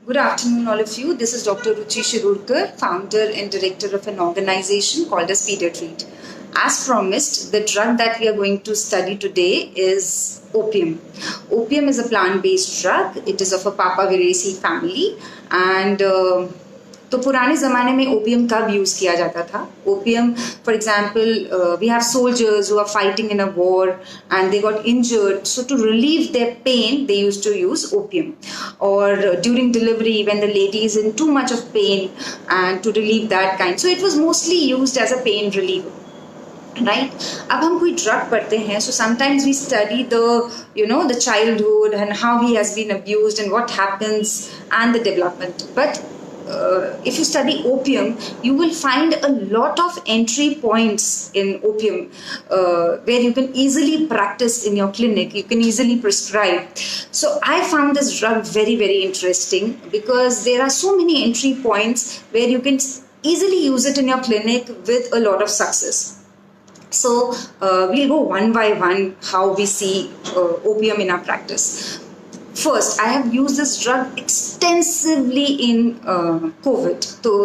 Good afternoon, all of you. This is Dr. Ruchi Shirudkar, founder and director of an organization called as Treat. As promised, the drug that we are going to study today is opium. Opium is a plant-based drug. It is of a Papaveracea family, and तो पुराने ज़माने में opium कब use किया जाता था? Opium, for example, we have soldiers who are fighting in a war and they got injured, so to relieve their pain they use to use opium. और during delivery when the lady is in too much of pain and to relieve that kind, so it was mostly used as a pain reliever. Right? अब हम कोई drug पढ़ते हैं, so sometimes we study the childhood and how he has been abused and what happens and the development. But if you study opium, you will find a lot of entry points in opium where you can easily practice in your clinic, you can easily prescribe. So I found this drug very, very interesting because there are so many entry points where you can easily use it in your clinic with a lot of success. So we'll go one by one how we see opium in our practice. First, I have used this drug extensively in COVID. So,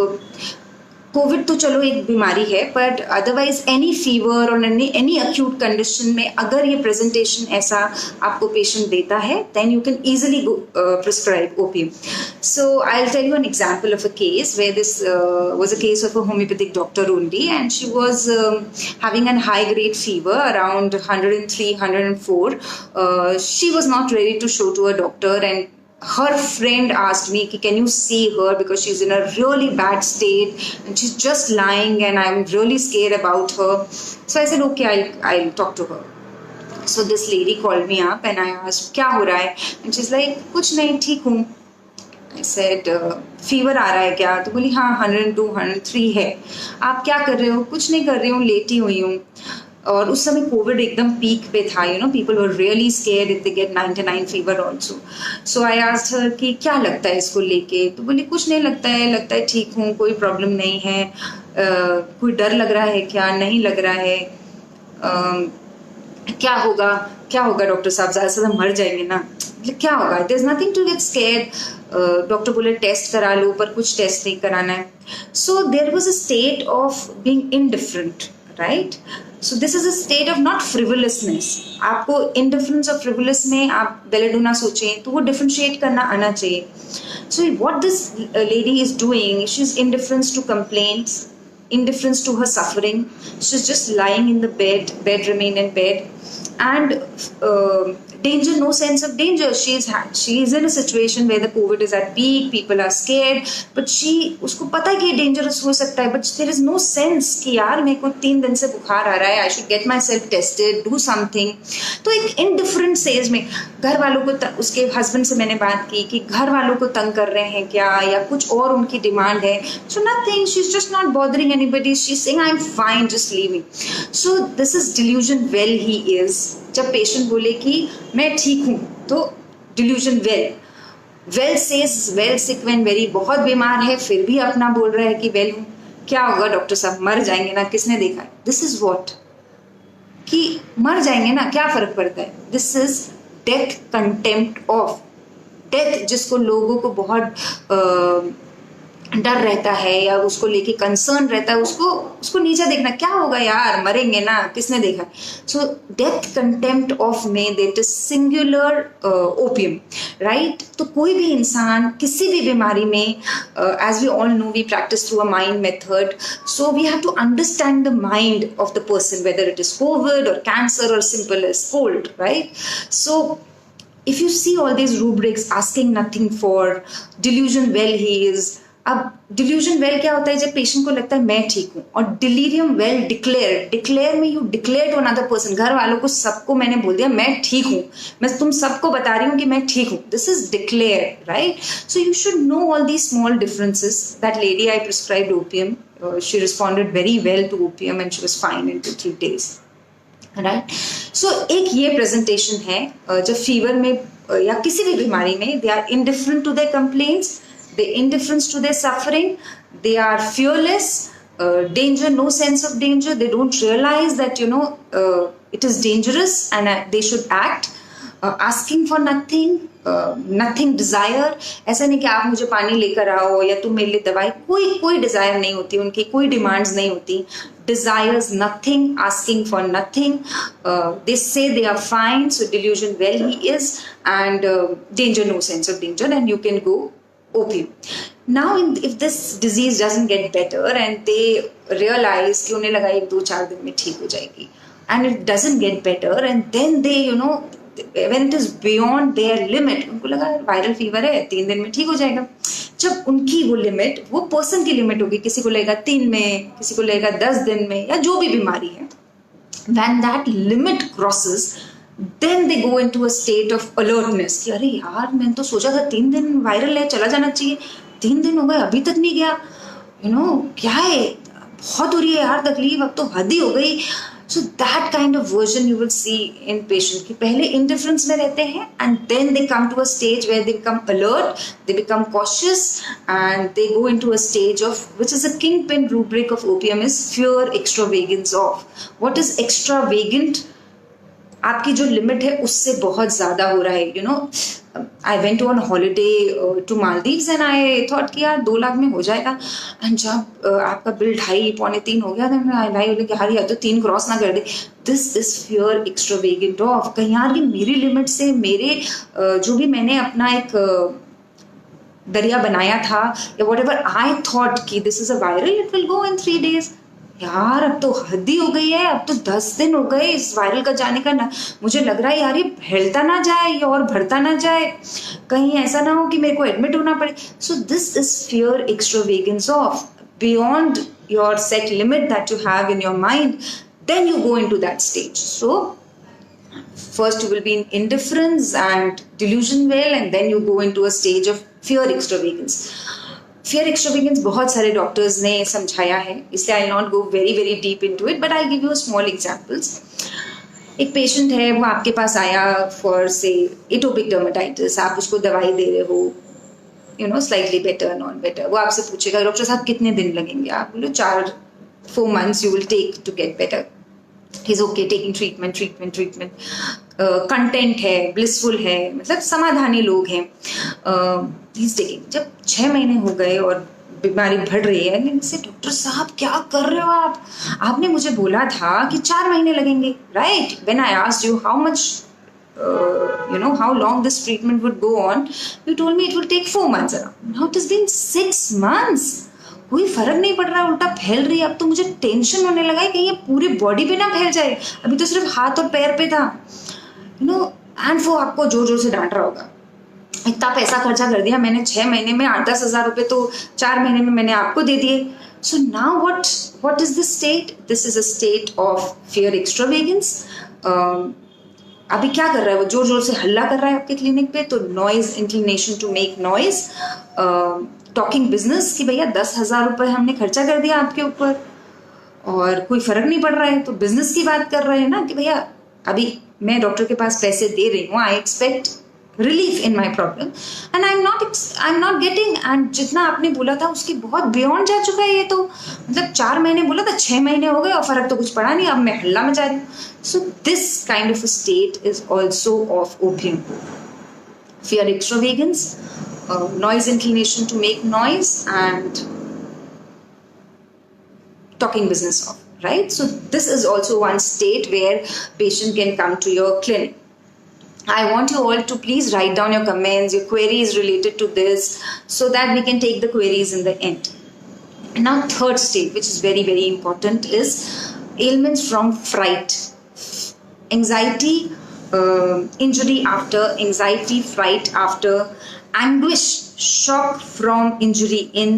COVID तो चलो एक बीमारी है, but otherwise any fever और any acute condition में अगर ये presentation ऐसा आपको पेशेंट देता है, then you can easily prescribe opium. So I will tell you an example of a case where this was a case of a homeopathic doctor only, and she was having an high grade fever around 103, 104. She was not ready to show to a doctor, and her friend asked me, can you see her because she's in a really bad state and she's just lying and I'm really scared about her. So I said, okay, I'll talk to her. So this lady called me up and I asked, क्या हो रहा है? And she's like, कुछ नहीं, ठीक हूँ. I said, fever आ रहा है क्या? तो बोली हाँ, 102, 103 है. आप क्या कर रहे हो? कुछ नहीं कर रही हूँ, लेटी हुई हूँ. और उस समय कोविड एकदम पीक पे था, people were really scared if they get 99 fever also. So I asked her कि क्या लगता है इसको लेके? तो बोली कुछ नहीं लगता है ठीक हूँ, कोई प्रॉब्लम नहीं है. कोई डर लग रहा है क्या? नहीं लग रहा है. क्या होगा डॉक्टर साहब, ज़्यादा से ज़्यादा मर जाएंगे ना. क्या होगा? There is nothing to get scared. Doctor बोले टेस्ट करा लो, पर कुछ टेस्ट नहीं कराना है. So there was a state of being indifferent, right? So this is a state of not frivolousness. आपको indifference और frivolous में आप बेलेडोना सोचें तो वो differentiate करना आना चाहिए. So what this lady is doing, she's indifference to complaints, indifference to her suffering. She's just lying in the bed remain in bed, and danger, no sense of danger. She is in a situation where the COVID is at peak, people are scared, but उसको पता है कि dangerous हो सकता है, but there is no sense कि यार मेरे को 3 दिन से बुखार आ रहा है, I should get myself tested, do something. तो एक indifferent stage में घर वालों को, उसके हस्बैंड से मैंने बात की कि घर वालों को तंग कर रहे हैं क्या, या कुछ और उनकी डिमांड है. So nothing, she's just not bothering anybody, she's saying I'm fine, just leave me. So this is delusion well he is. जब पेशेंट बोले कि मैं ठीक हूँ, तो delusion well says well sick when very, बहुत बीमार है फिर भी अपना बोल रहा है कि वेल हूँ. क्या होगा डॉक्टर साहब, मर जाएंगे ना, किसने देखा है? दिस इज व्हाट, कि मर जाएंगे ना, क्या फर्क पड़ता है? This is death contempt of death, जिसको लोगों को बहुत डर रहता है या उसको लेके कंसर्न रहता है, उसको नीचे देखना, क्या होगा यार, मरेंगे ना, किसने देखा. सो डेथ कंटेम्प्ट ऑफ में that is singular opium, right? तो कोई भी इंसान किसी भी बीमारी में, as we all know, we practice through a mind method, so we have to understand the mind of the person, whether it is COVID और कैंसर और simple as cold, right? So if you see all these rubrics asking nothing for delusion well he is. अब delusion well क्या होता है? जब patient को लगता है मैं ठीक हूँ. और डिलीरियम वेल डिक्लेयर में you declare to another person, घर वालों को सबको मैंने बोल दिया मैं ठीक हूँ, मैं तुम सबको बता रही हूँ कि मैं ठीक हूँ. This is declare, right? So you should know all the small differences. That lady I prescribed opium, she responded very well to opium and she was fine in 2-3 days, right? So एक ये presentation है जब fever में या किसी भी बीमारी में they are indifferent to their complaints, they indifference to their suffering, they are fearless, danger, no sense of danger, they don't realize that it is dangerous and they should act. Asking for nothing, nothing desire. ऐसा नहीं कि आप मुझे पानी लेकर आओ या तुम मेरे लिए दवाई, कोई डिजायर नहीं होती उनकी, कोई डिमांड्स नहीं होती. Desires nothing, asking for nothing. They say they are fine, so delusion well he is, and danger, no sense of danger, and you can go opium. Now if this disease doesn't get better and they realize कि उन्हें लगा 1-2-4 दिन में ठीक हो जाएगी, and it doesn't get better, and then they when it is beyond their limit, उनको लगा वायरल फीवर है 3 दिन में ठीक हो जाएगा. जब उनकी वो लिमिट, वो पर्सन की लिमिट होगी, किसी को लगेगा 3 में, किसी को लगेगा 10 दिन में, या जो भी बीमारी है, when that limit crosses, then they go into a state of alertness कि अरे यार मैंने तो सोचा था 3 दिन वायरल है, चला जाना चाहिए, 3 दिन हो गए अभी तक नहीं गया, क्या है, बहुत हो रही है यार तकलीफ, अब तो हद ही हो गई. So that kind of version you will see in patient कि पहले indifference में रहते हैं, and then they come to a stage where they become alert, they become cautious, and they go into a stage of, which is a kingpin rubric of opium, is fear extravagance of. What is extravagant? आपकी जो limit है उससे बहुत ज्यादा हो रहा है. I went on holiday to Maldives and I thought कि यार 2 लाख में हो जाएगा, एंड जब आपका बिल 2.5-3 हो गया, आई बोले कि यार ये तो 3 क्रॉस ना कर दे. This is fear extravagant of, कहीं यार कि मेरी लिमिट से, मेरे जो भी मैंने अपना एक दरिया बनाया था, या वट एवर आई थॉट कि this is a viral, it will go in 3 days, यार अब तो हद ही हो गई है, अब तो 10 दिन हो गए इस वायरल का जाने का ना. मुझे लग रहा है यार ये फैलता ना जाए या और बढ़ता ना जाए, कहीं ऐसा ना हो कि मेरे को एडमिट होना पड़े. So this is fear extravagance of, beyond your set limit that you have in your mind, then you go into that stage. सो first you will be in indifference and delusion well, and then you go into a stage of fear extravagance. Fear extravagance बहुत सारे doctors ने समझाया है, इसलिए I not go very very deep into it, but I give you small examples. एक patient है, वो आपके पास आया फॉर से एटोपिक डर्मेटाइटिस, आप उसको दवाई दे रहे हो, स्लाइटली बेटर, नॉट बेटर. वो आपसे पूछेगा डॉक्टर साहब कितने दिन लगेंगे, आप बोलो 4-4 months you will take to get better. He's okay taking treatment. Content है, ब्लिसफुल है, मतलब समाधानी लोग हैं. He's taking. जब 6 महीने हो गए और बीमारी बढ़ रही है, इनसे डॉक्टर साहब क्या कर रहे हो आप, आपने मुझे बोला था कि 4 महीने लगेंगे, right? When I asked you how much how long this treatment would go on, you told me it will take 4 months around. Now it has been 6 months. कोई फर्क नहीं पड़ रहा, उल्टा फैल रही है. अब तो मुझे टेंशन होने लगा है कि ये पूरी बॉडी पे ना फैल जाए, अभी तो सिर्फ हाथ और पैर पे था. एंड वो आपको जोर जोर से डांट रहा होगा, इतना पैसा खर्चा कर दिया मैंने 6 महीने में, 8-10 हज़ार रुपए तो 4 महीने में मैंने आपको दे दिए. So now what is this state? This is a state of fear extravagance. अभी क्या कर रहा है वो, जोर जोर से हल्ला कर रहा है आपके क्लिनिक पे, तो noise, inclination to make noise, talking business कि भैया 10,000 रुपए हमने खर्चा कर दिया आपके ऊपर और कोई फर्क नहीं पड़ रहा है, तो बिजनेस की बात कर रहे हैं ना कि भैया अभी मैं डॉक्टर के पास पैसे दे रही हूँ, I expect relief in my problem and I am not getting. And जितना आपने बोला था उसके बहुत बियॉन्ड जा चुका है ये, तो मतलब 4 महीने बोला था, 6 महीने हो गए और फर्क तो कुछ पड़ा नहीं, अब मैं हल्ला मचा रही हूँ. So this kind of a state is also of opium. Fear extravagance, noise, inclination to make noise, and talking business of, right? So this is also one state where patient can come to your clinic. I want you all to please write down your comments, your queries related to this, so that we can take the queries in the end. And now third state, which is very very important, is ailments from fright, anxiety, injury after, anxiety, fright after, anguish, shock from injury in,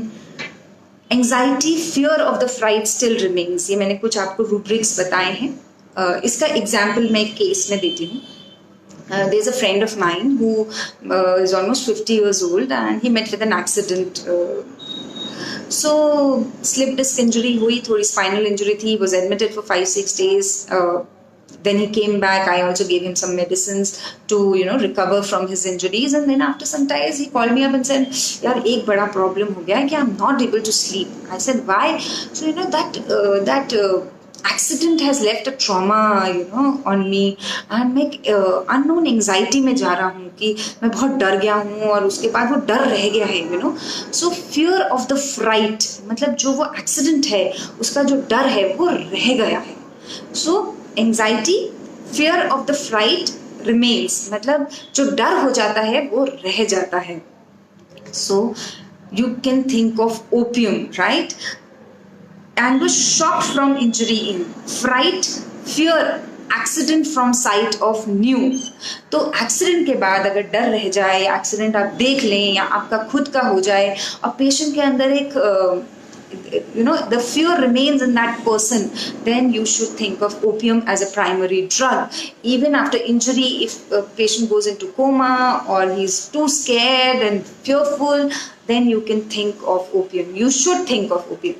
anxiety, fear of the fright still remains. ये मैंने कुछ आपको rubrics बताए हैं. इसका example मैं एक case में देती हूँ. There's a friend of mine who is almost 50 years old and he met with an accident. So slip disc injury हुई, थोड़ी spinal injury थी, was admitted for 5-6 days. Then he came back. I also gave him some medicines to recover from his injuries, and then after some time he called me up and said, यार एक बड़ा problem हो गया है कि I'm not able to sleep. I said why? So that accident has left a trauma, on me, and मैं unknown anxiety में जा रहा हूँ कि मैं बहुत डर गया हूँ और उसके बाद वो डर रह गया है, so fear of the fright, मतलब जो वो accident है उसका जो डर है वो रह गया है. So anxiety, fear of the fright remains, मतलब जो डर हो जाता है वो रह जाता है. So you can think of opium, right? And was shocked from injury in, fright, fear, accident from sight of new. तो एक्सीडेंट के बाद अगर डर रह जाए, या एक्सीडेंट आप देख लें या आपका खुद का हो जाए और पेशेंट के अंदर एक the fear remains in that person, then you should think of opium as a primary drug. Even after injury, if a patient goes into coma or he's too scared and fearful, then you can think of opium. You should think of opium.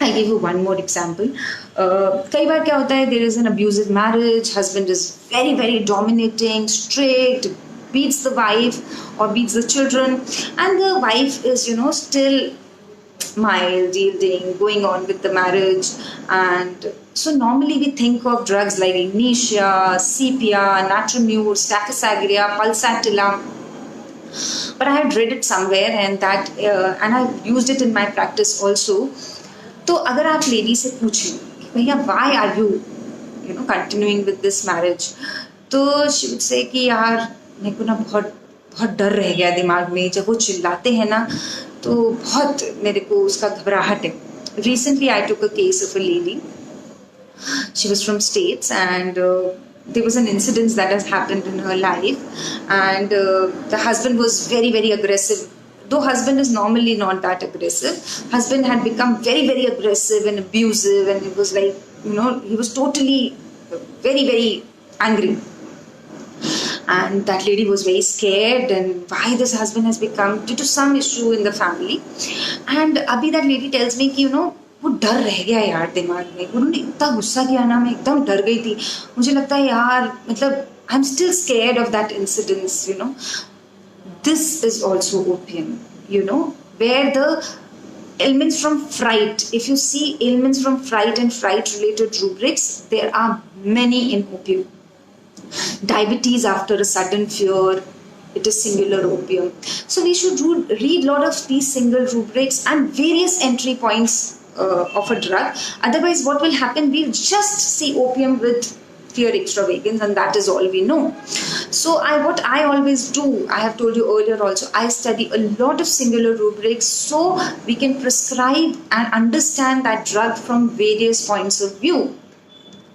I'll give you one more example. कई बार क्या होता है, there is an abusive marriage, husband is very very dominating, strict, beats the wife or beats the children, and the wife is still mild, yielding, going on with the marriage. And so normally we think of drugs like ignitia, sepia, natronure, stachysagrida, pulsatilla. But I had read it somewhere, and that and I've used it in my practice also. तो अगर आप lady से पूछें भैया why are you continuing with this marriage, तो she would say कि यार मेरे को ना बहुत बहुत डर रह गया दिमाग में, जब वो चिल्लाते हैं ना तो बहुत मेरे को उसका घबराहट है. Recently I took a case of a lady. She was from States, and there was an incident that has happened in her life, and the husband was very very aggressive. Though husband is normally not that aggressive, husband had become very very aggressive and abusive, and it was like he was totally very very angry. And that lady was very scared, and why this husband has become due to some issue in the family. And abhi that lady tells me कि वो डर रह गया यार दिमाग में, उन्होंने इतना गुस्सा किया ना, मैं एकदम डर गई थी, मुझे लगता है यार मतलब I'm still scared of that incident. This is also opium, where the ailments from fright, if you see ailments from fright and fright related rubrics, there are many in opium. Diabetes after a sudden fear, it is singular opium. So we should read a lot of these single rubrics and various entry points of a drug. Otherwise what will happen, we'll just see opium with fear extravagance, and that is all we know. So what I always do, I have told you earlier also, I study a lot of singular rubrics so we can prescribe and understand that drug from various points of view.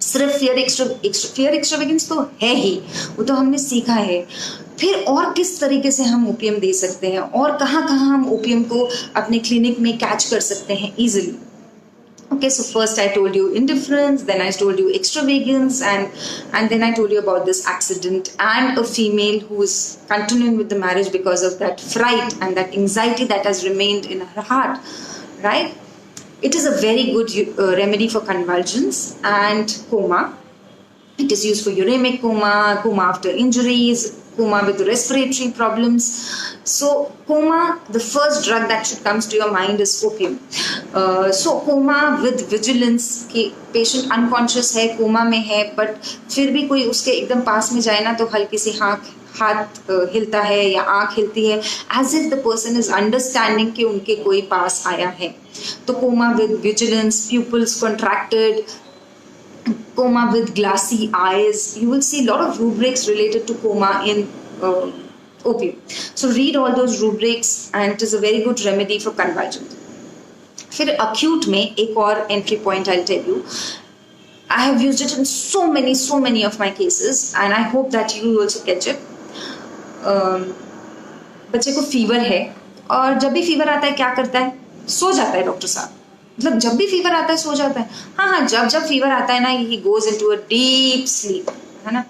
सिर्फ fear extravagance तो है ही, वो तो हमने सीखा है. फिर और किस तरीके से हम ओपियम दे सकते हैं और कहाँ कहाँ हम ओपियम को अपने क्लिनिक में कैच कर सकते हैं easily. Okay, so first I told you indifference, then I told you extravagance, and then I told you about this accident and a female who is continuing with the marriage because of that fright and that anxiety that has remained in her heart, right? It is a very good remedy for convulsions and coma. It is used for uremic coma, coma after injuries, coma with respiratory problems. So coma, the first drug that should comes to your mind is opium. So coma with vigilance, कि patient unconscious है, coma में है, but फिर भी कोई उसके एकदम पास में जाए ना तो हल्की सी हाथ हिलता है या आँख हिलती है, as if the person is understanding कि उनके कोई पास आया है. तो coma with vigilance, pupils contracted, coma with glassy eyes. You will see a lot of rubrics related to coma in opium. So read all those rubrics, and it is a very good remedy for convulsion. फिर acute में एक और entry point I'll tell you. I have used it in so many of my cases, and I hope that you also catch it. बच्चे को fever है और जब भी फीवर आता है क्या करता है, सो जाता है डॉक्टर साहब. मतलब जब भी फीवर आता है सो जाता है. हाँ, जब फीवर आता है ना, he goes into a deep sleep, है ना.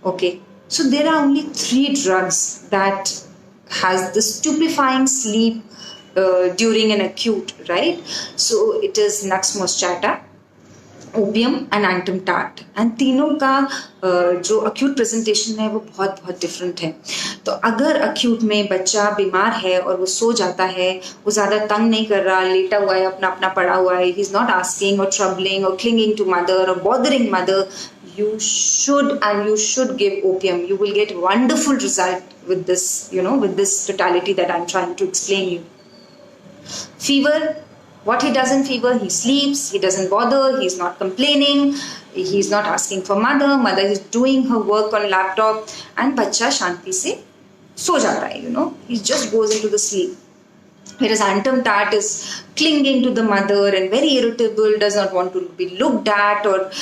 Okay, so there are only 3 drugs that has the stupefying sleep during an acute, right? So it is Nux moscata, opium and antim tart, and तीनों का जो acute presentation है वो बहुत बहुत different है. तो अगर अक्यूट में बच्चा बीमार है और वो सो जाता है, वो ज़्यादा तंग नहीं कर रहा, लेटा हुआ है, अपना अपना पड़ा हुआ है, ही इज़ नॉट आस्किंग और ट्रबलिंग और क्लिंगिंग टू मदर और bothering mother, you should give opium. You will get wonderful result with this, with this totality that I'm trying to explain you. Fever, what he does in fever, he sleeps, he doesn't bother, he's not complaining, he's not asking for mother is doing her work on laptop, and bachcha shanti se so jata hai, he just goes into the sleep. Whereas Antum Tat is clinging to the mother and very irritable, does not want to be looked at, or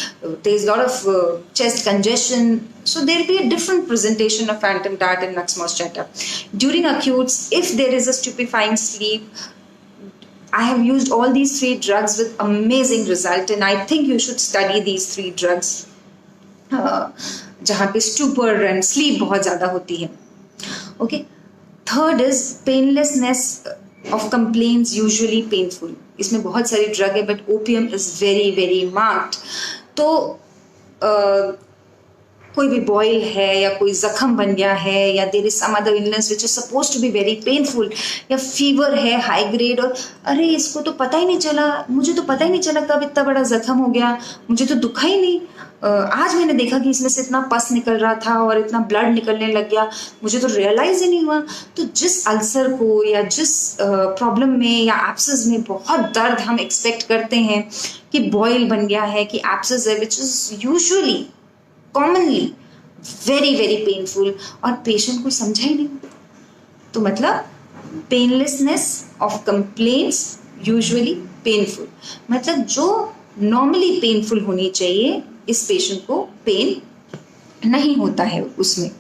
there's a lot of chest congestion. So there will be a different presentation of Phantom Tat and Nux moschata. During acutes, if there is a stupefying sleep, I have used all these 3 drugs with amazing result, and I think you should study these 3 drugs. जहाँ पे stupor and sleep बहुत ज़्यादा होती है. Okay. Third is painlessness of complaints, usually painful. इसमें बहुत सारी drug है, but opium is very very marked. तो कोई भी बॉयल है या कोई जख्म बन गया है, या there is some other illness which is supposed to be very painful, या फीवर है हाई ग्रेड, और अरे इसको तो पता ही नहीं चला, मुझे तो पता ही नहीं चला कब इतना बड़ा जख्म हो गया, मुझे तो दुखा ही नहीं, आज मैंने देखा कि इसमें से इतना पस निकल रहा था और इतना ब्लड निकलने लग गया, मुझे तो रियलाइज ही नहीं हुआ. तो जिस अल्सर को या जिस प्रॉब्लम में या एब्सेस में बहुत दर्द हम एक्सपेक्ट करते हैं कि बॉयल बन गया है, कि एब्सेस है, which is usually commonly very very painful, और पेशेंट को समझा ही नहीं. तो मतलब पेनलेसनेस ऑफ कंप्लेंट्स यूजुअली पेनफुल, मतलब जो नॉर्मली पेनफुल होनी चाहिए इस पेशेंट को पेन नहीं होता है उसमें,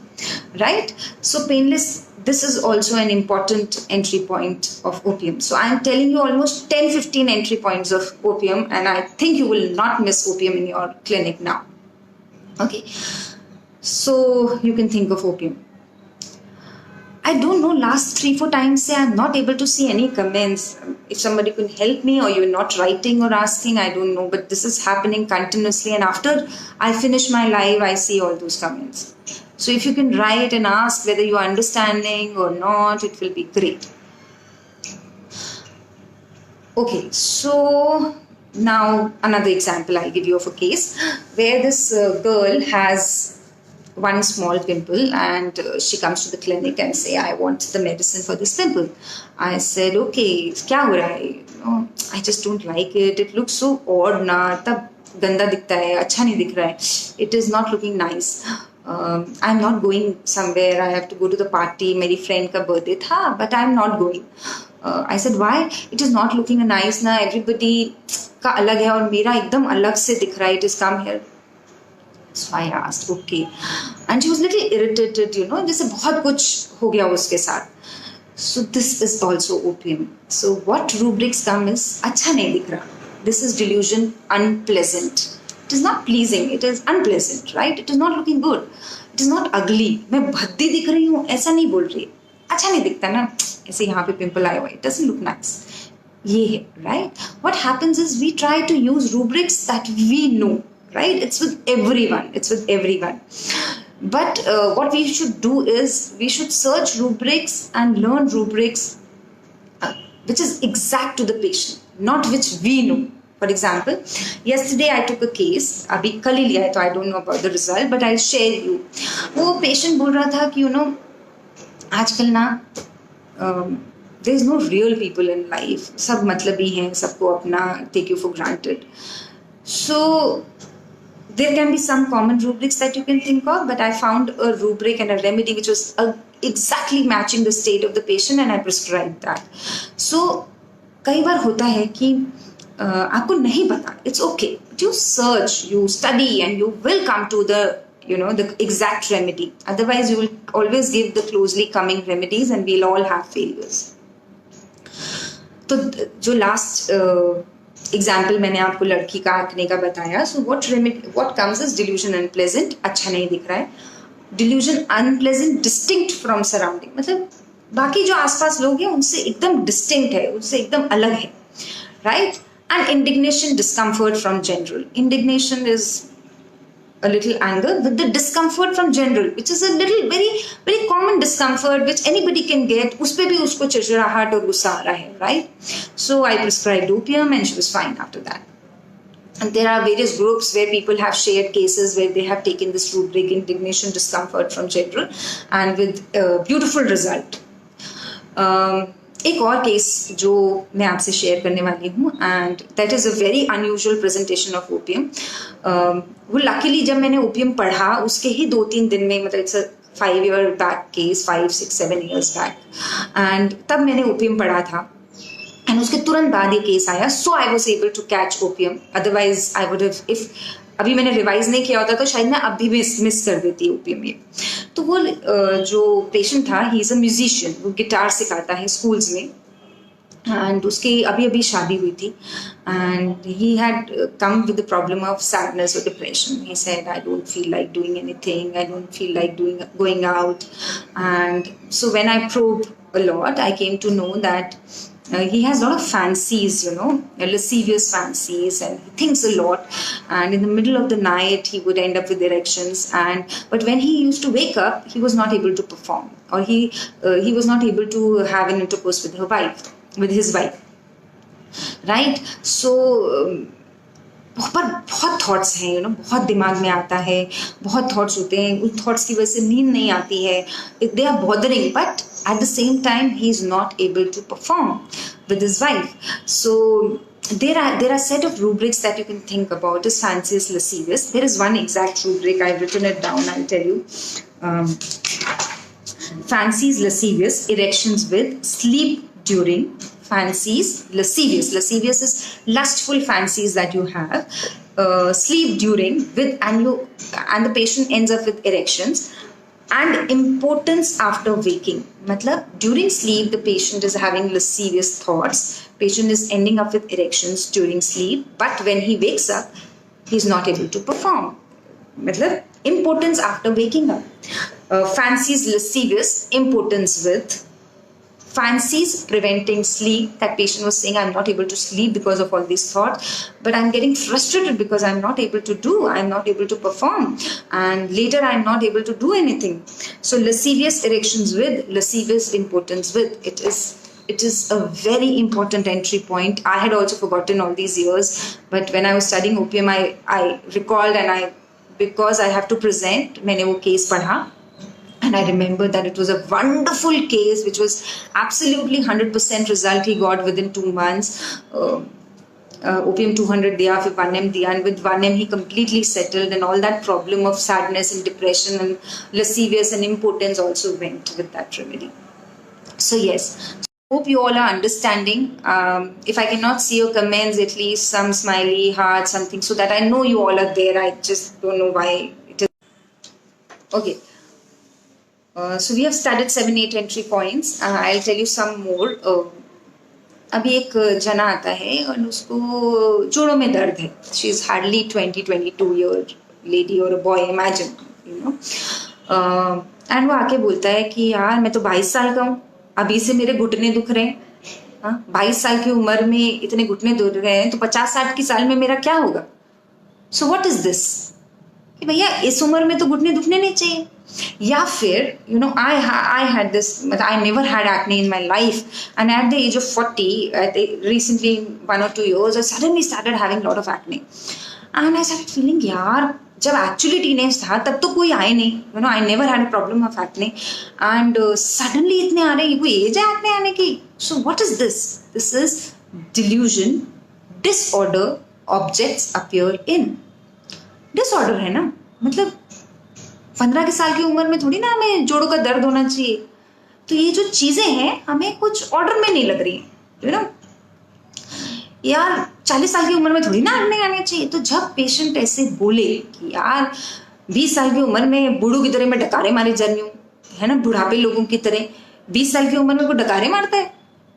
right. So painless, this is also an important entry point of opium. So I am telling you almost 10-15 entry points of opium, and I think you will not miss opium in your clinic now. Okay, so you can think of opium. I don't know, last 3-4 times say I'm not able to see any comments. If somebody can help me, or you're not writing or asking, I don't know, but this is happening continuously, and after I finish my live, I see all those comments. So if you can write and ask whether you are understanding or not, it will be great. Okay, so now another example I'll give you of a case where this girl has one small pimple, and she comes to the clinic and say, I want the medicine for this pimple. I said, okay, क्या हो रहा है? No, I just don't like it. It looks so odd ना, तब गंदा दिखता है, अच्छा नहीं दिख रहा है. It is not looking nice. I'm not going somewhere. I have to go to the party. मेरी friend का birthday था, but I'm not going. I said, why? It is not looking nice ना. Everybody का अलग है और मेरा एकदम अलग से दिख रहा है. It is come here. So I asked, okay, and she was little irritated, जैसे बहुत कुछ हो गया उसके साथ. So this is also opium. So what rubrics come is अच्छा नहीं दिख रहा. This is delusion, unpleasant. It is not pleasing. It is unpleasant, right? It is not looking good. It is not ugly. मैं भद्दी दिख रही हूँ ऐसा नहीं बोल रही. अच्छा नहीं दिखता ना, ऐसे यहाँ पे पिंपल आया हुआ. It doesn't look nice. ये है, right? What happens is we try to use rubrics that we know. Right? It's with everyone. But what we should do is we should search rubrics and learn rubrics which is exact to the patient, not which we know. For example, yesterday I took a case, अभी कल ही लिया है तो I don't know about the result, but I'll share you. वो patient बोल रहा था कि आजकल ना there is no real people in life. सब मतलबी हैं, सबको अपना take you for granted. So there can be some common rubrics that you can think of, but I found a rubric and a remedy which was exactly matching the state of the patient, and I prescribed that. So कई बार होता है कि आपको नहीं पता, it's okay, but you search, you study, and you will come to the the exact remedy. Otherwise you will always give the closely coming remedies and we'll all have failures. तो जो last example मैंने आपको लड़की का आंकने का बताया. So what comes is delusion unpleasant, अच्छा नहीं दिख रहा है. Delusion unpleasant distinct from surrounding, मतलब बाकी जो आसपास लोग हैं उनसे एकदम डिस्टिंक्ट है, उनसे एकदम अलग है, right. And indignation, discomfort from general. Indignation is a little anger, with the discomfort from general, which is a little very common discomfort which anybody can get. उस पे भी उसको चिड़चिड़ाहट और गुस्सा आ रहा है, right? So I prescribed opium and she was fine after that. And there are various groups where people have shared cases where they have taken this rubric, indignation, discomfort from general, and with a beautiful result. एक और case जो मैं आपसे share करने वाली हूँ, and that is a very unusual presentation of opium. वो luckily जब मैंने ओपियम पढ़ा उसके ही 2-3 दिन में, मतलब it's a 5 year back case, 5, 6, 7 years back, and तब मैंने ओपियम पढ़ा था. एंड उसके तुरंत बाद ये केस आया. So I was able to catch opium. Otherwise I would have, if अभी मैंने रिवाइज नहीं किया होता तो शायद मैं अभी भी मिस कर देती ओपियम ये. तो वो जो पेशेंट था, ही इज़ अ म्यूजिशियन, वो गिटार सिखाता है स्कूल्स में, एंड उसकी अभी अभी शादी हुई थी, and he had come with the problem of sadness और depression. He said I don't feel like doing anything, I don't feel like going out. And so when I probe a lot, I came to know that he has a lot of fancies, lascivious fancies, and he thinks a lot, and in the middle of the night he would end up with erections, but when he used to wake up he was not able to perform, or he was not able to have an intercourse with his wife, right? So बहुत thoughts हैं, बहुत दिमाग में आता है, बहुत thoughts होते हैं. उन थॉट्स की वजह से नींद नहीं आती है. They are bothering, but at the same time he is not able to perform with his wife. So there are set of rubrics that you can think about as fancies, lascivious. There is one exact rubric, I've written it down, I'll tell you. Fancies, lascivious, erections with, sleep during. Fancies, lascivious is lustful fancies that you have. Sleep during with, and the patient ends up with erections. And impotence after waking. Matlab, during sleep the patient is having lascivious thoughts, patient is ending up with erections during sleep, but when he wakes up he is not able to perform. Matlab, impotence after waking up. Fancies lascivious, impotence with. Fancies preventing sleep, that patient was saying I'm not able to sleep because of all these thoughts, but I'm getting frustrated because I'm not able to perform, and later I'm not able to do anything. So lascivious erections with, lascivious impotence with, it is a very important entry point. I had also forgotten all these years, but when I was studying opium I recalled, and because I have to present, मैंने वो case पढ़ा. And I remember that it was a wonderful case, which was absolutely 100% result he got within 2 months. Opium 200 दिया, फिर 1M दिया, and with 1M he completely settled, and all that problem of sadness and depression and lascivious and impotence also went with that remedy. So yes, hope you all are understanding. If I cannot see your comments, at least some smiley heart, something, so that I know you all are there. I just don't know why it is. Okay. So we have studied 7-8 entry points. I'll tell you some more. अभी एक जना आता है और उसको जोड़ों में दर्द है. She is hardly 20-22 year lady or a boy, imagine, and वो आके बोलता है कि यार मैं तो 22 साल का हूँ, अभी से मेरे घुटने दुख रहे हैं. 22 साल की उम्र में इतने घुटने दुख रहे हैं, तो 50-60 की साल में मेरा क्या होगा? So what is this? कि भैया इस उम्र में तो घुटने दुखने नहीं चाहिए. या फिर I had this, but I never had acne in my life, and at the age of 40, recently 1 or 2 years, I suddenly started having a lot of acne, and I started feeling यार जब actually teenage था तब तो कोई आए नहीं, I never had a problem of acne, and suddenly इतने आ रहे, कोई एज है acne आने की. So what is this? This is delusion, disorder, objects appear in. Disorder है ना, मतलब 15 साल की उम्र में थोड़ी ना हमें जोड़ों का दर्द होना चाहिए. तो ये जो चीजें हैं हमें कुछ ऑर्डर में नहीं लग रही है, यार 40 साल की उम्र में थोड़ी ना आने आने चाहिए. तो जब पेशेंट ऐसे बोले कि यार 20 साल की उम्र में बूढ़ों की तरह मैं डकारे मारे जन्मी हूँ, है ना, बुढ़ापे लोगों की तरह 20 साल की उम्र में कोई डकारे मारता है.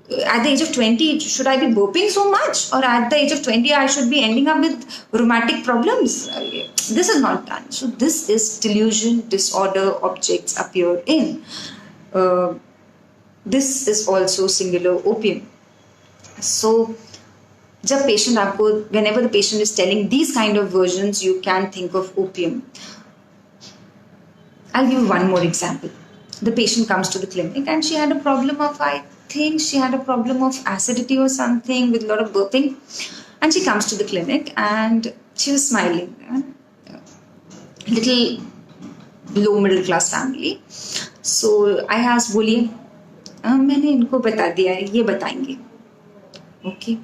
At the age of 20, should I be burping so much? Or at the age of 20, I should be ending up with rheumatic problems? This is not done. So this is delusion, disorder, objects appear in. This is also singular opium. So जब patient आपको, whenever the patient is telling these kind of versions, you can think of opium. I'll give you one more example. The patient comes to the clinic and she had a problem of, I think she had a problem of acidity or something with a lot of burping. And she comes to the clinic and she was smiling. Little low middle class family. So I asked, बोलिए, मैंने इनको बता दिया है, ये बताएंगे. Okay.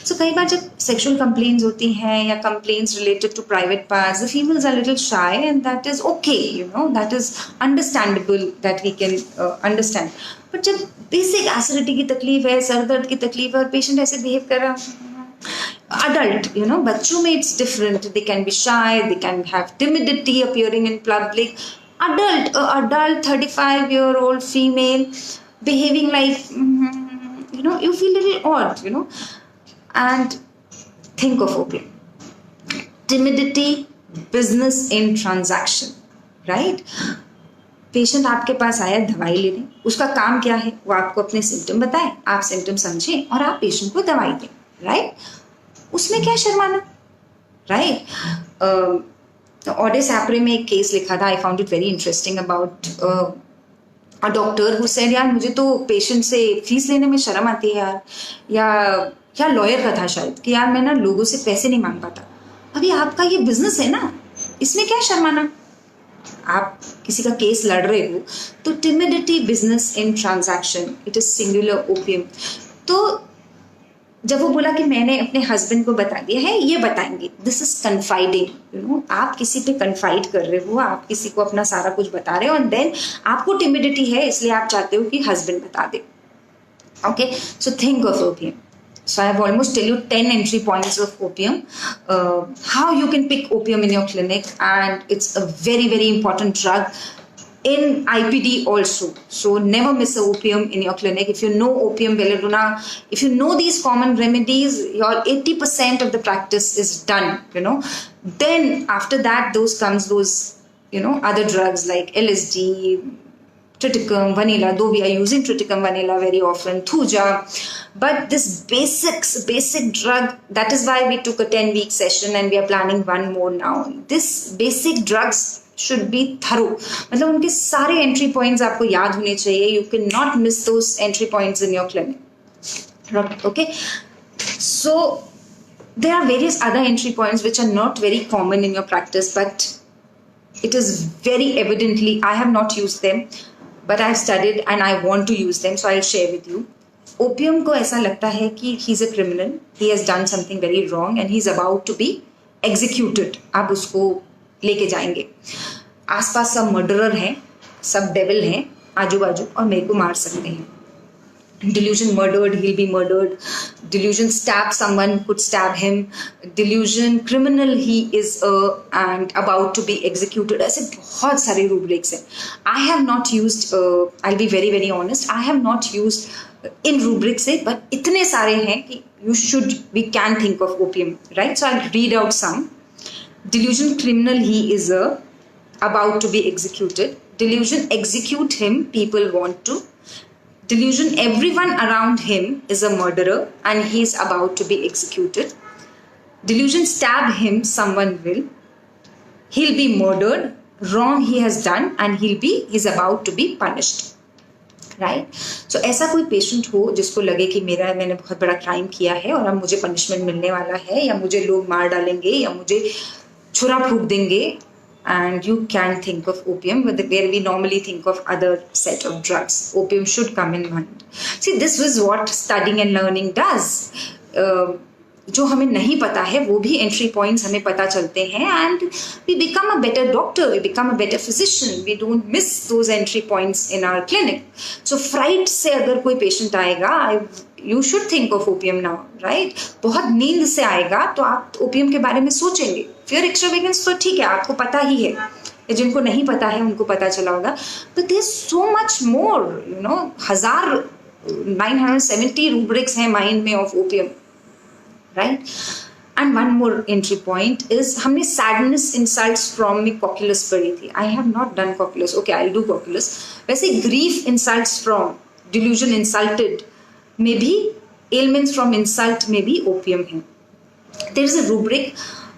So कई बार जब sexual complaints होती हैं या complaints related to private parts, the females are a little shy and that is okay, that is understandable, that we can understand. But जब basic acidity की तकलीफ है, सर दर्द की तकलीफ है और patient ऐसे behave कर रहा है, adult, बच्चों में it's different. They can be shy, they can have timidity appearing in public. Adult 35-year-old female behaving like, you feel a little odd, and think of opium. Timidity, business in transaction, right? Patient आपके पास आया दवाई लेने, उसका काम क्या है? वो आपको अपने सिम्टम बताए, आप सिम्टम समझें और आप पेशेंट को दवाई दें, राइट? उसमें क्या शर्माना, राइट? ऑडेस एप्रे में एक केस लिखा था, I found it very interesting, about a doctor who said, यार मुझे तो पेशेंट से फीस लेने में शर्म आती है यार, या लॉयर का था शायद, कि यार मैं ना लोगों से पैसे नहीं मांग पाता. अभी आपका ये बिजनेस है ना, इसमें क्या शर्माना? आप किसी का केस लड़ रहे हो तो timidity, business in transaction, it is singular opium. तो जब वो बोला कि मैंने अपने हस्बैंड को बता दिया है, ये बताएंगे, दिस इज कन्फाइडिंग. आप किसी पे कन्फाइड कर रहे हो, आप किसी को अपना सारा कुछ बता रहे हो, एंड देन आपको टिमिडिटी है इसलिए आप चाहते हो कि हस्बैंड बता दे. Okay, so think of opium. So I have almost tell you 10 entry points of opium, how you can pick opium in your clinic, and it's a very, very important drug in IPD also. So never miss a opium in your clinic. If you know opium belladonna, if you know these common remedies, your 80% of the practice is done, Then after that, those other drugs like LSD, triticum, vanilla, though we are using triticum vanilla very often, thuja, but this basic drug, that is why we took a 10-week session and we are planning one more now. This basic drugs should be thorough. मतलब उनके सारे entry points आपको याद होने चाहिए. You cannot miss those entry points in your clinic. Okay, so there are various other entry points which are not very common in your practice, but it is very evidently, I have not used them, but I've studied and I want to use them, so I'll share with you. Opium को ऐसा लगता है कि he's a criminal, he has done something very wrong and he's about to be executed. आप उसको लेके जाएंगे. आसपास सब मर्डरर हैं, सब डेविल हैं आजू बाजू और मेरे को मार सकते हैं. Delusion murdered, he'll be murdered. Delusion stabbed someone, could stab him. Delusion criminal, he is and about to be executed. ऐसे बहुत सारे rubrics हैं. I have not used, I'll be very, very honest, I have not used in rubrics से, but इतने सारे हैं कि we can think of opium, right? So I'll read out some. Delusion criminal, he is about to be executed. Delusion execute him, people want to. Delusion, everyone around him is a murderer and he is about to be executed. Delusion, stab him, someone will. He'll be murdered, wrong he has done, and he's about to be punished. Right? So ऐसा कोई patient हो जिसको लगे कि मैंने बहुत बड़ा crime किया है और अब मुझे पनिशमेंट मिलने वाला है, या मुझे लोग मार डालेंगे, या मुझे छुरा फूंक देंगे, and you can think of opium where we normally think of other set of drugs. Opium should come in mind. See, this was what studying and learning does. जो हमें नहीं पता है वो भी entry points हमें पता चलते हैं, and we become a better doctor, we become a better physician, we don't miss those entry points in our clinic. So fright से अगर कोई patient आएगा, you should think of opium now, right? बहुत नींद से आएगा तो आप opium के बारे में सोचेंगे. Fear extravagance तो ठीक है, आपको पता ही है, जिनको नहीं पता है उनको पता चला होगा, but there's so much more, 970 rubrics हैं mind में of opium, right? And one more entry point is हमने sadness insults from में cocculus पढ़ी थी. I have not done cocculus. Okay, I'll do cocculus. वैसे grief insults from, delusion insulted में भी ailments from insult में भी opium है. There is a rubric.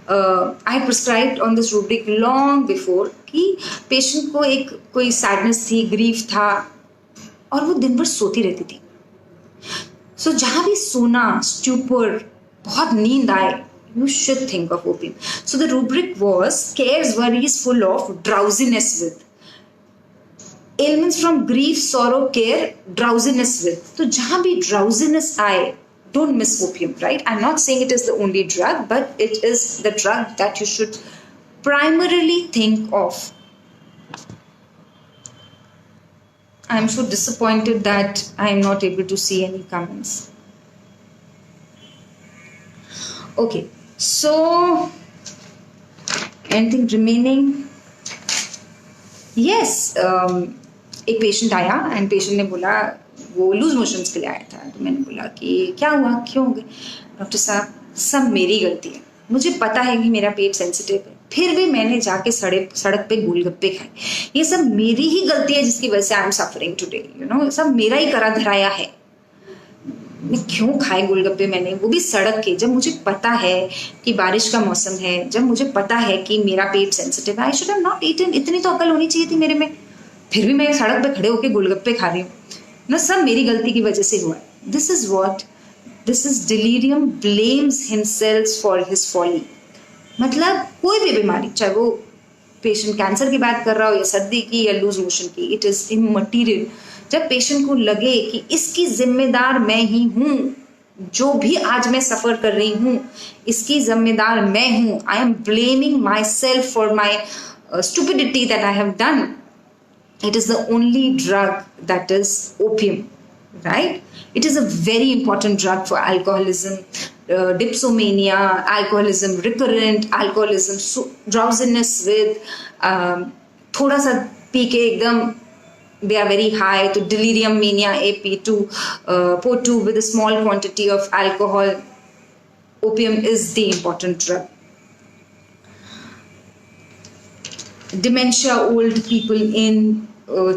I had prescribed on this rubric long before कि patient को एक कोई sadness थी, grief था और वो दिन भर सोती रहती थी. So जहाँ भी सोना, stupor, बहुत नींद आए, you should think of opium. So the rubric was cares, worries full of, drowsiness with. Ailments from grief, sorrow, care, drowsiness with. तो जहाँ भी drowsiness आए, don't miss opium, right? I'm not saying it is the only drug, but it is the drug that you should primarily think of. I'm so disappointed that I am not able to see any comments. Okay, so anything remaining? Yes, एक patient आया and patient ने बोला वो loose motions के लिए आया था. तो मैंने बोला कि क्या हुआ, क्यों हो गए? डॉक्टर साहब, सब मेरी गलती है. मुझे पता है कि मेरा पेट सेंसिटिव है, फिर भी मैंने जाके सड़क पे गोलगप्पे खाए. ये सब मेरी ही गलती है जिसकी वजह से I am suffering today. You know, सब मेरा ही करा धराया है. मैं क्यों खाए गोलगप्पे मैंने, वो भी सड़क के, जब मुझे पता है कि बारिश का मौसम है, जब मुझे पता है कि मेरा पेट सेंसिटिव है. I should have not eaten. इतनी तो अकल होनी चाहिए थी मेरे में. फिर भी मैं सड़क पे खड़े होकर गोलगप्पे खा रही हूँ ना. सब मेरी गलती की वजह से हुआ है. This is delirium blames himself for his folly. मतलब कोई भी बीमारी, चाहे वो पेशेंट कैंसर की बात कर रहा हो या सर्दी की या लूज मोशन की, इट इज इमटेरियल. जब पेशेंट को लगे कि इसकी जिम्मेदार मैं ही हूँ, जो भी आज मैं सफर कर रही हूँ इसकी जिम्मेदार मैं हूँ, I am blaming my self for my stupidity that I have done. It is the only drug that is opium, right? It is a very important drug for alcoholism, dipsomania, alcoholism, recurrent alcoholism, so drowsiness with थोड़ा सा P के एकदम they are very high, तो delirium mania, AP2, PO2 with a small quantity of alcohol. Opium is the important drug. Dementia, old people in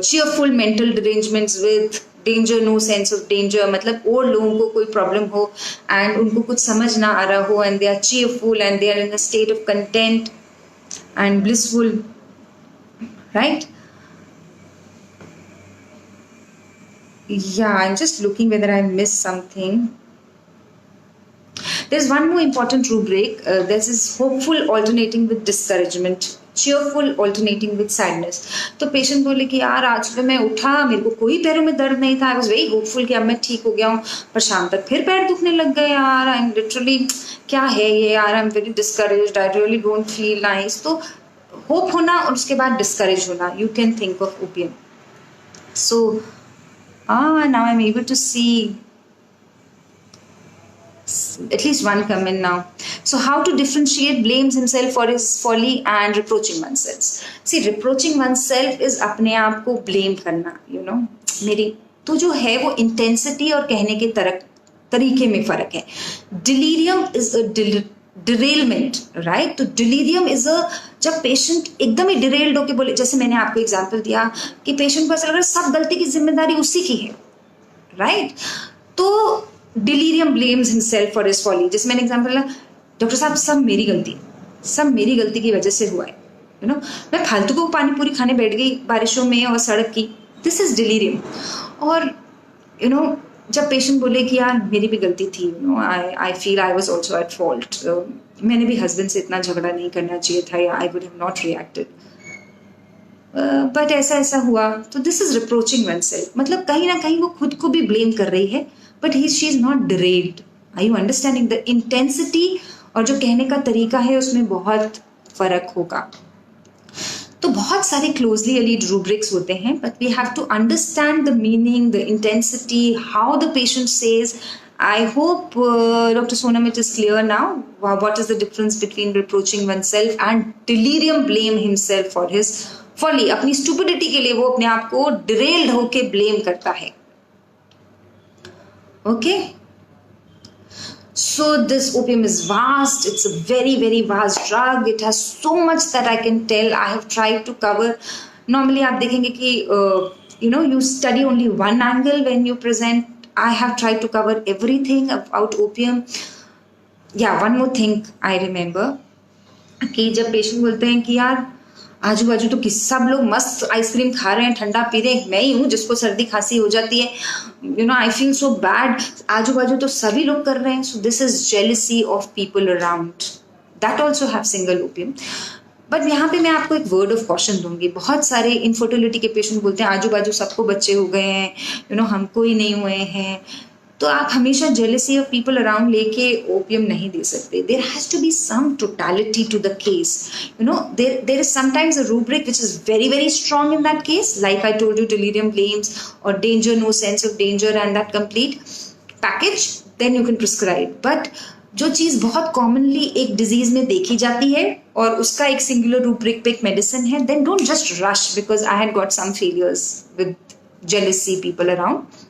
cheerful mental derangements with danger, no sense of danger. मतलब और लोगों को कोई problem हो and उनको कुछ समझ ना आ रहा हो and they are cheerful and they are in a state of content and blissful, right? Yeah, I'm just looking whether I missed something. There's one more important rubric. This is hopeful alternating with discouragement, cheerful alternating with sadness. तो patient बोले कि यार आज सुबह मैं उठा, मेरे को कोई पैरों में दर्द नहीं था, आई वॉज वेरी होपफुल कि अब मैं ठीक हो गया हूँ, पर शाम तक फिर पैर दुखने लग गए यार. आई एम लिटरली, क्या है ये यार, I am very discouraged, I really don't feel nice. तो होप होना और उसके बाद डिस्करेज होना, you can think of opium. So now I'm able to see at least one comment now. So how to differentiate blames himself for his folly and reproaching oneself. See, reproaching oneself is अपने आप को blame करना, you know. मेरी तो जो है वो intensity और कहने के तरीके में फर्क है. Delirium is a derailment, right? तो delirium is a, जब पेशेंट एकदम ही derailed होके बोले, जैसे मैंने आपको एग्जांपल दिया कि पेशेंट को ऐसा लग रहा है सब गलती की जिम्मेदारी उसी की है, राइट? तो delirium blames himself for his folly. जैसे मैंने एग्जांपल दिया, डॉक्टर साहब सब मेरी गलती है, सब मेरी गलती की वजह से हुआ है, यू नो, मैं फालतू को पानी पूरी खाने बैठ गई बारिशों में और सड़क की. This is delirium. और यू नो, जब पेशेंट बोले कि यार मेरी भी गलती थी, you know, I feel I was also at fault, मैंने भी हस्बैंड से इतना झगड़ा नहीं करना चाहिए था, या आई would have not reacted, but ऐसा ऐसा हुआ. तो दिस इज रिप्रोचिंग oneself. मतलब कहीं ना कहीं वो खुद को भी ब्लेम कर रही है, but she is not derailed. Are you understanding? The intensity और जो कहने का तरीका है उसमें बहुत फर्क होगा. तो बहुत सारे क्लोजली एलीड रूब्रिक्स होते हैं, but we have to understand the meaning, the intensity, how the patient says. I hope Dr. Sonam, it is clear now what is the difference between reproaching oneself and delirium blame himself for his folly. अपनी stupidity के लिए वो अपने आप को derailed होके blame करता है. Okay? So this opium is vast. It's a very, very vast drug. It has so much that I can tell. I have tried to cover. Normally आप देखेंगे कि you know, you study only one angle when you present I have tried to cover everything about opium. Yeah, one more thing I remember कि जब patient बोलते हैं कि यार आजू बाजू तो किस सब लोग मस्त आइसक्रीम खा रहे हैं, ठंडा पी रहे हैं, मैं ही हूँ जिसको सर्दी खांसी हो जाती है, you know I feel so bad, आजू बाजू तो सभी लोग कर रहे हैं. सो this is jealousy of people around, that also have single opium. But यहाँ पे मैं आपको एक वर्ड ऑफ कॉशन दूंगी. बहुत सारे इनफर्टिलिटी के पेशेंट बोलते हैं आजू बाजू सबको बच्चे हो गए हैं, यू नो हमको ही नहीं हुए हैं. तो आप हमेशा जेलेसी ऑफ पीपल अराउंड लेके ओपियम नहीं दे सकते. There has to be some totality to the case, you know there is sometimes a rubric which is very very strong in that case, like I told you delirium claims or danger, no sense of danger and that complete package, then you can prescribe. but जो चीज़ बहुत commonly एक disease में देखी जाती है और उसका एक सिंगुलर रूब्रिक पे एक मेडिसिन है, then don't just rush because I had got some failures with jealousy people around.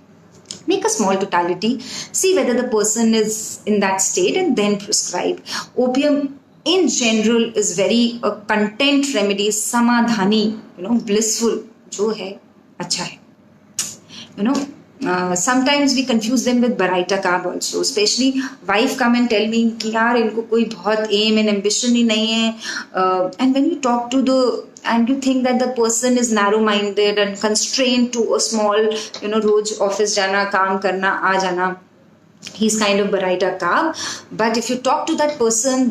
Make a small totality, see whether the person is in that state and then prescribe. Opium in general is very a content remedy, samadhani, you know, blissful जो है अच्छा है, you know. Sometimes we confuse them with Baraita carb also, especially wife come and tell me कि यार इनको कोई बहुत aim and ambition ही नहीं है, and when you talk to the and you think that the person is narrow minded and constrained to a small, you know, rose office जाना, काम करना, आ जाना, he's kind of Baraita carb. But if you talk to that person,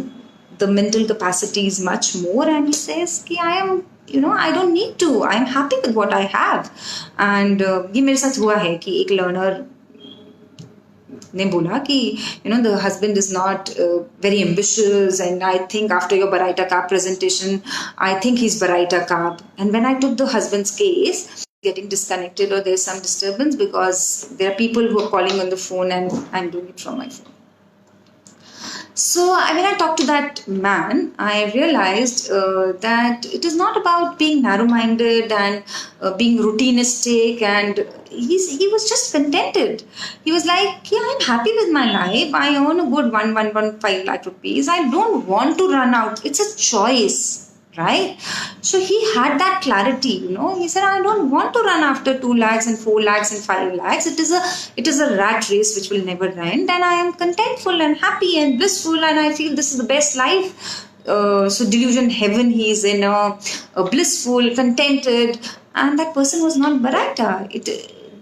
the mental capacity is much more and he says कि I am, you know, I don't need to, I am happy with what I have. And ये मेरे साथ हुआ है कि एक learner ने बोला कि you know the husband is not very ambitious and I think after your Baraita carb presentation I think he's Baraita carb. And when I took the husband's case, getting disconnected or there's some disturbance because there are people who are calling on the phone and I'm doing it from my phone. So when I talked to that man, I realized that it is not about being narrow-minded and being routinistic, and he was just contented. He was like, yeah, I'm happy with my life. I earn a good 1.5 lakh rupees. I don't want to run out. It's a choice, right? So he had that clarity, you know. He said, I don't want to run after 2 lakhs and 4 lakhs and 5 lakhs. It is a rat race which will never end, and I am contentful and happy and blissful, and I feel this is the best life. So delusion heaven, he is in a blissful, contented, and that person was not Baraita.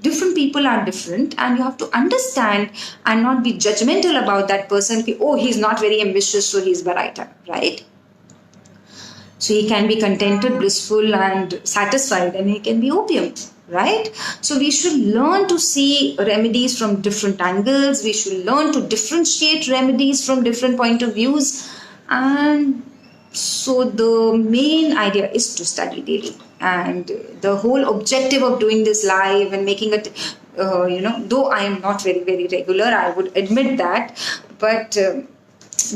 Different people are different, and you have to understand and not be judgmental about that person. Oh, he's not very ambitious, so he's Baraita, right? So he can be contented, blissful and satisfied, and he can be opium, right? So we should learn to see remedies from different angles. We should learn to differentiate remedies from different point of views. And so the main idea is to study daily. And the whole objective of doing this live and making it, you know, though I am not very, very regular, I would admit that, but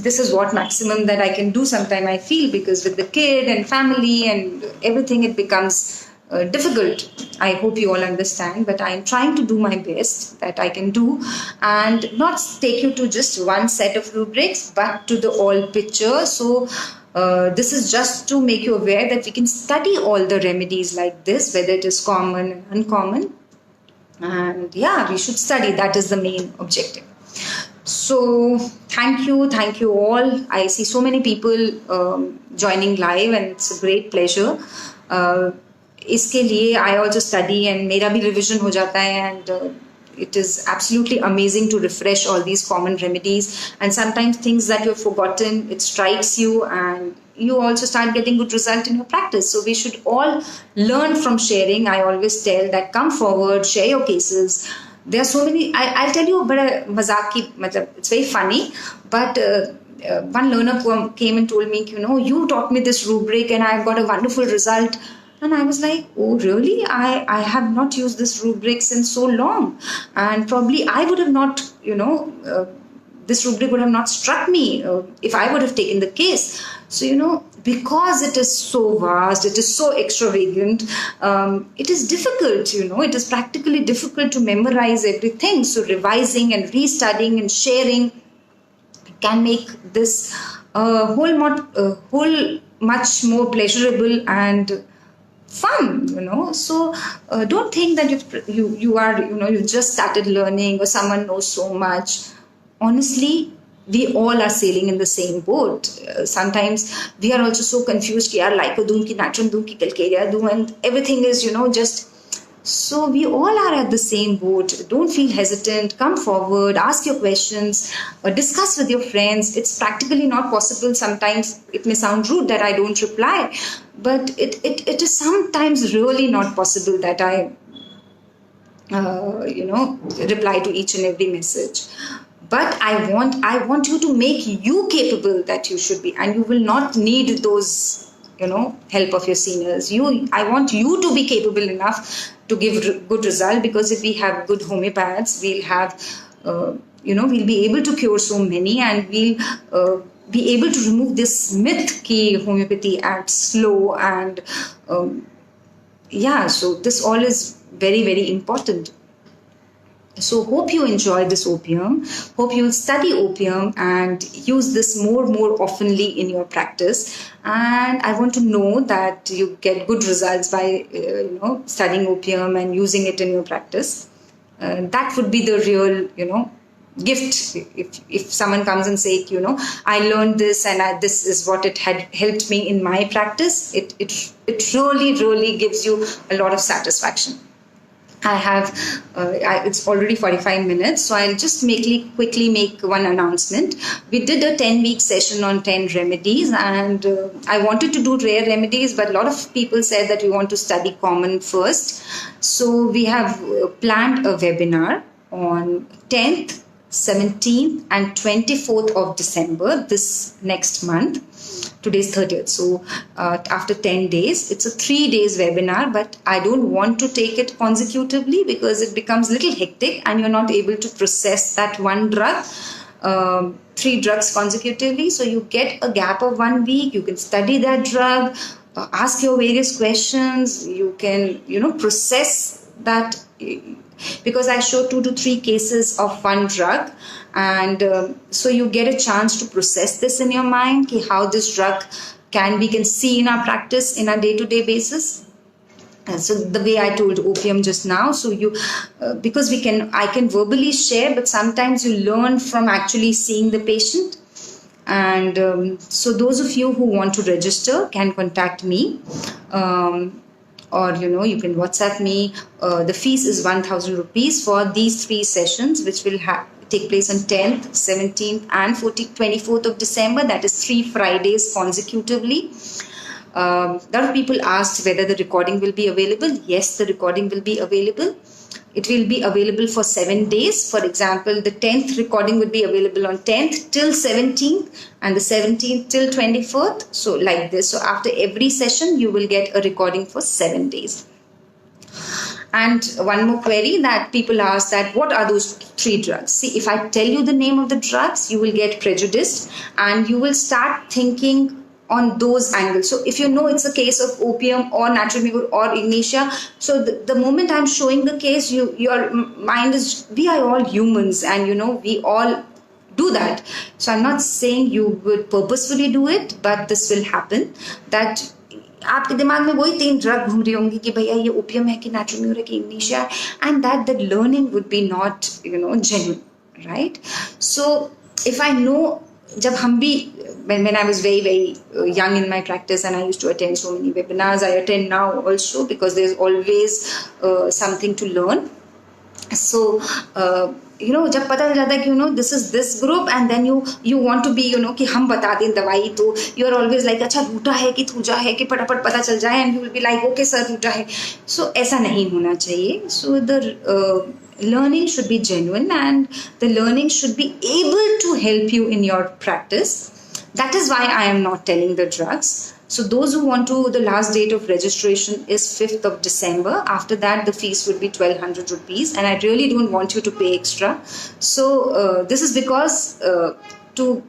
this is what maximum that I can do sometime I feel, because with the kid and family and everything it becomes difficult. I hope you all understand, but I am trying to do my best that I can do and not take you to just one set of rubrics but to the all picture. So this is just to make you aware that we can study all the remedies like this, whether it is common and uncommon, and yeah, we should study. That is the main objective. So thank you all. I see so many people joining live and it's a great pleasure. इसके लिए I also study and मेरा भी revision हो जाता है, and it is absolutely amazing to refresh all these common remedies, and sometimes things that you have forgotten, it strikes you and you also start getting good result in your practice. So we should all learn from sharing. I always tell that come forward, share your cases. There are so many. I'll tell you, but mazak ki, it's very funny. But one learner came and told me, you know, you taught me this rubric and I've got a wonderful result. And I was like, oh really? I have not used this rubric since so long, and probably I would have not, you know, this rubric would have not struck me if I would have taken the case. So, you know, because it is so vast, it is so extravagant, it is difficult, you know, it is practically difficult to memorize everything. So revising and restudying and sharing can make this whole much more pleasurable and fun, so don't think that you are, you just started learning or someone knows so much. Honestly, we all are sailing in the same boat. Sometimes we are also so confused ki yaar lyco doon ki natron doon ki calcarea doon, and everything is just. So we all are at the same boat. Don't feel hesitant. Come forward, ask your questions, discuss with your friends. It's practically not possible. Sometimes it may sound rude that I don't reply, but it is sometimes really not possible that I reply to each and every message. But I want you to make you capable that you should be, and you will not need those help of your seniors. I want you to be capable enough to give good result, because if we have good homeopaths, we'll have we'll be able to cure so many, and we'll be able to remove this myth ki homeopathy acts slow, and so this all is very, very important. So hope you enjoy this opium. Hope you will study opium and use this more oftenly in your practice. And I want to know that you get good results by studying opium and using it in your practice. That would be the real gift. If someone comes and say I learned this and this is what it had helped me in my practice, it really gives you a lot of satisfaction. I have, it's already 45 minutes, so I'll just quickly make one announcement. We did a 10-week session on 10 remedies, and I wanted to do rare remedies, but a lot of people said that we want to study common first. So we have planned a webinar on 10th, 17th and 24th of December, this next month. Today's 30th. So after 10 days, it's a 3 days webinar, but I don't want to take it consecutively because it becomes a little hectic and you're not able to process that one drug, 3 drugs consecutively. So you get a gap of 1 week, you can study that drug, ask your various questions, you can, process that, because I show 2 to 3 cases of one drug, and so you get a chance to process this in your mind, how this drug we can see in our practice in a day-to-day basis. And so the way I told opium just now, so you because I can verbally share, but sometimes you learn from actually seeing the patient. And so those of you who want to register can contact me. Or you can WhatsApp me. The fees is 1,000 rupees for these 3 sessions, which will take place on 10th, 17th and 24th of December. That is 3 Fridays consecutively. A lot of people asked whether the recording will be available. Yes, the recording will be available. It will be available for 7 days. For example, the 10th recording would be available on 10th till 17th and the 17th till 24th. So like this. So after every session, you will get a recording for 7 days. And one more query that people ask, that what are those 3 drugs? See, if I tell you the name of the drugs, you will get prejudiced and you will start thinking on those angles. So if it's a case of opium or natural mucor or ignitia, so the moment I'm showing the case, your mind is, we are all humans, and we all do that. So I'm not saying you would purposefully do it, but this will happen, that आपके दिमाग में वही 3 drug घूम रही होंगी कि भैया ये ओपियम है कि नेचुरल म्यूर है कि इग्निशिया है, and that the learning would be not genuine, right? So if I know, जब हम भी, when I was very, very young in my practice and I used to attend so many webinars, I attend now also because there's always something to learn. So जब पता चल जाता है कि this group, and then you want to be कि हम बता दें दवाई, तो you are always like अच्छा रूटा है कि थूजा है कि फटाफट पता चल जाए, and you will be like okay sir रूटा है. So ऐसा नहीं होना चाहिए. So the learning should be genuine, and the learning should be able to help you in your practice. That is why I am not telling the drugs. So those who want to, the last date of registration is 5th of December. After that, the fees would be 1,200 rupees, and I really don't want you to pay extra. So this is because to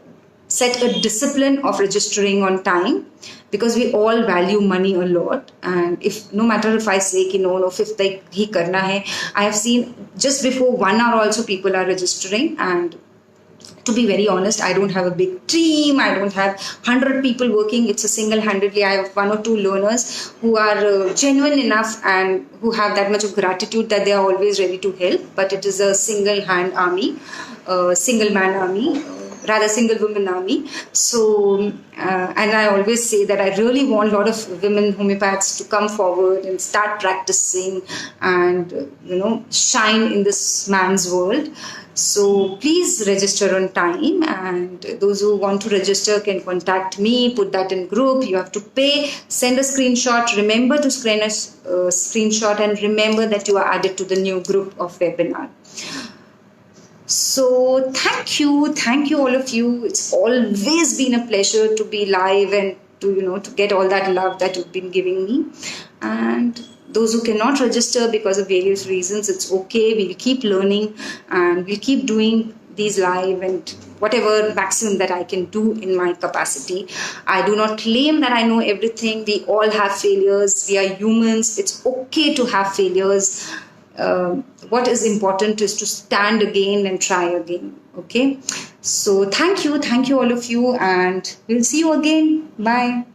set a discipline of registering on time, because we all value money a lot, and if no matter if I say कि no 5th तक ही करना है, I have seen just before 1 hour also people are registering, and To be very honest, I don't have a big team. I don't have 100 people working. It's a single-handedly. I have 1 or 2 learners who are genuine enough and who have that much of gratitude that they are always ready to help. But it is a single-hand army, single-man army, rather single-woman army. So, and I always say that I really want a lot of women homeopaths to come forward and start practicing and, shine in this man's world. So please register on time, and those who want to register can contact me, put that in group. You have to pay, send a screenshot, remember to send a screenshot, and remember that you are added to the new group of webinar. So thank you all of you. It's always been a pleasure to be live and to get all that love that you've been giving me. And those who cannot register because of various reasons, it's okay. We'll keep learning and we'll keep doing these live and whatever maximum that I can do in my capacity. I do not claim that I know everything. We all have failures. We are humans. It's okay to have failures. What is important is to stand again and try again. Okay. So thank you all of you, and we'll see you again. Bye.